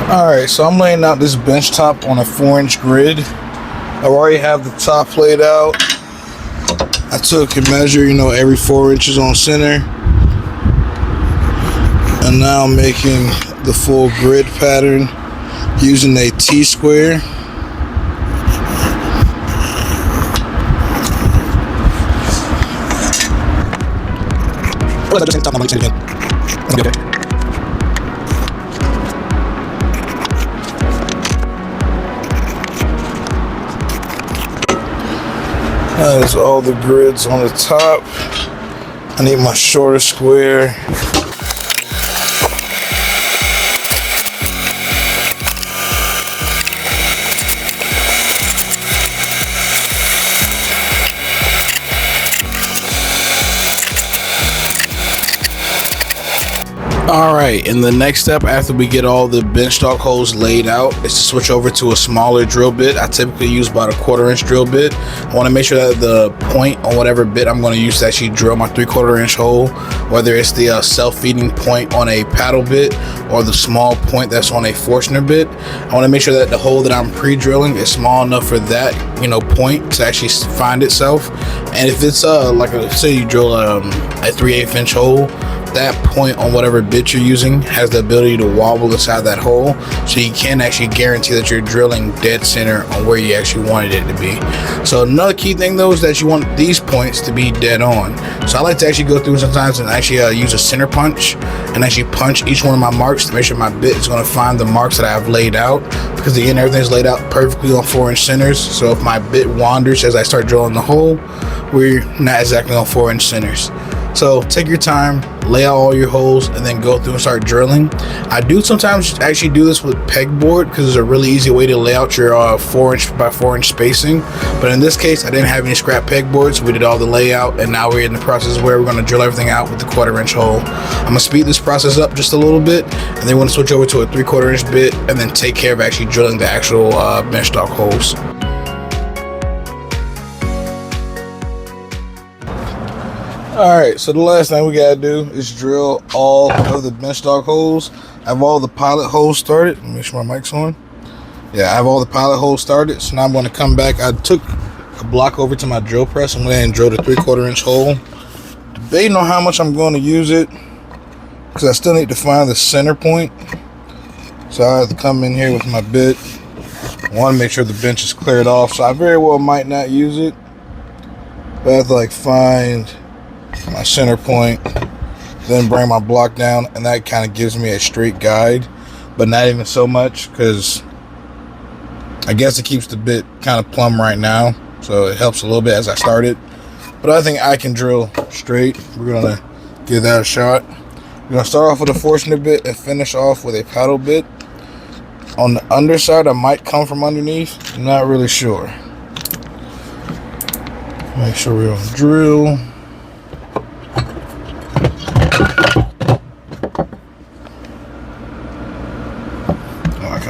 Alright, so I'm laying out this bench top on a 4-inch grid. I already have the top laid out. I took a measure, every 4 inches on center. And now I'm making the full grid pattern using a T-square. That is all the grids on the top. I need my shorter square. Alright, and the next step after we get all the Benchdog holes laid out is to switch over to a smaller drill bit. I typically use about a 1/4 inch drill bit. I want to make sure that the point on whatever bit I'm going to use to actually drill my 3/4 inch hole, whether it's the self-feeding point on a paddle bit or the small point that's on a Forstner bit, I want to make sure that the hole that I'm pre-drilling is small enough for that point to actually find itself. And if it's say you drill a 3/8 inch hole, that point on whatever bit you're using has the ability to wobble inside that hole, so you can actually guarantee that you're drilling dead center on where you actually wanted it to be. So another key thing though is that you want these points to be dead on. So I like to actually go through sometimes and actually use a center punch and actually punch each one of my marks to make sure my bit is going to find the marks that I have laid out, because again, everything's laid out perfectly on 4-inch centers. So if my bit wanders as I start drilling the hole, we're not exactly on 4-inch centers. So take your time, lay out all your holes, and then go through and start drilling. I do sometimes actually do this with pegboard because it's a really easy way to lay out your 4-inch by 4-inch spacing. But in this case, I didn't have any scrap pegboard, so we did all the layout, and now we're in the process where we're going to drill everything out with the 1/4 inch hole. I'm going to speed this process up just a little bit, and then we're going to switch over to a 3/4 inch bit, and then take care of actually drilling the actual Benchdog holes. Alright, so the last thing we gotta do is drill all of the Benchdog holes. I have all the pilot holes started. Let me make sure my mic's on. Yeah, I have all the pilot holes started. So now I'm going to come back. I took a block over to my drill press. I'm going to drill the 3/4 inch hole. Debating on how much I'm going to use it, because I still need to find the center point. So I have to come in here with my bit. I want to make sure the bench is cleared off. So I very well might not use it. But I have to find my center point, then bring my block down, and that kind of gives me a straight guide, but not even so much, because I guess it keeps the bit kind of plumb right now, so it helps a little bit as I start it. But I think I can drill straight. We're gonna give that a shot. We're gonna start off with a Forstner bit and finish off with a paddle bit. On the underside, I might come from underneath, I'm not really sure. Make sure we're on drill.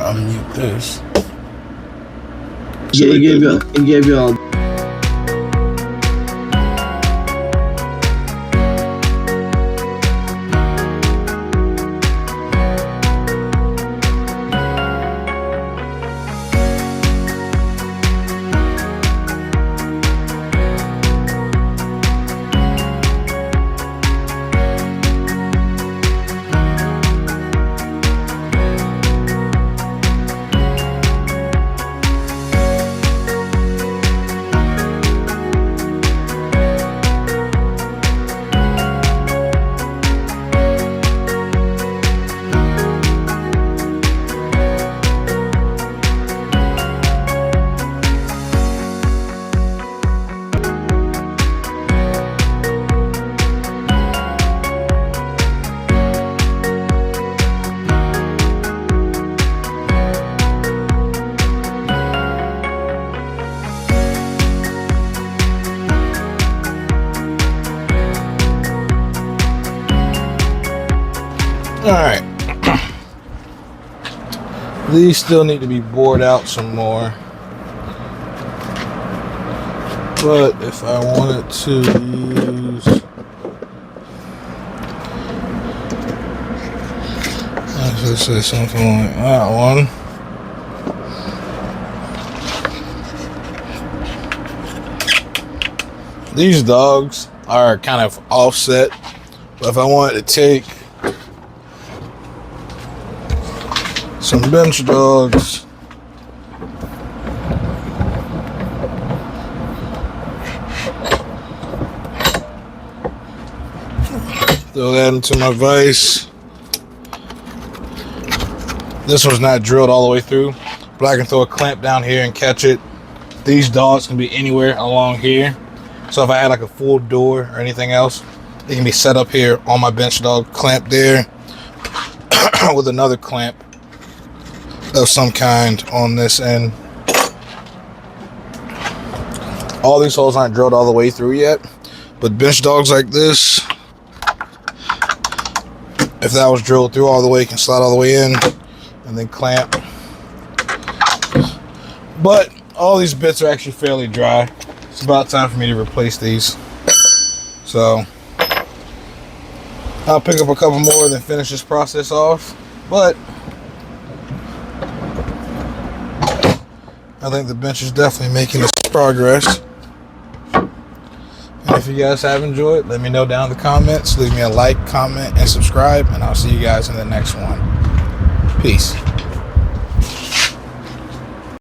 Unmute this. Yeah, he gave you all. Alright. These still need to be bored out some more. But if I wanted to use Let's say something like that one. These dogs are kind of offset, but if I wanted to take some Benchdogs, throw that into my vise. This one's not drilled all the way through, but I can throw a clamp down here and catch it. These dogs can be anywhere along here. So if I had like a full door or anything else, they can be set up here on my Benchdog, clamp there with another clamp of some kind on this end. All these holes aren't drilled all the way through yet, but Benchdogs like this, if that was drilled through all the way, you can slide all the way in and then clamp. But all these bits are actually fairly dry. It's about time for me to replace these. So I'll pick up a couple more and then finish this process off. But I think the bench is definitely making this progress. And if you guys have enjoyed, let me know down in the comments. Leave me a like, comment, and subscribe, and I'll see you guys in the next one. Peace.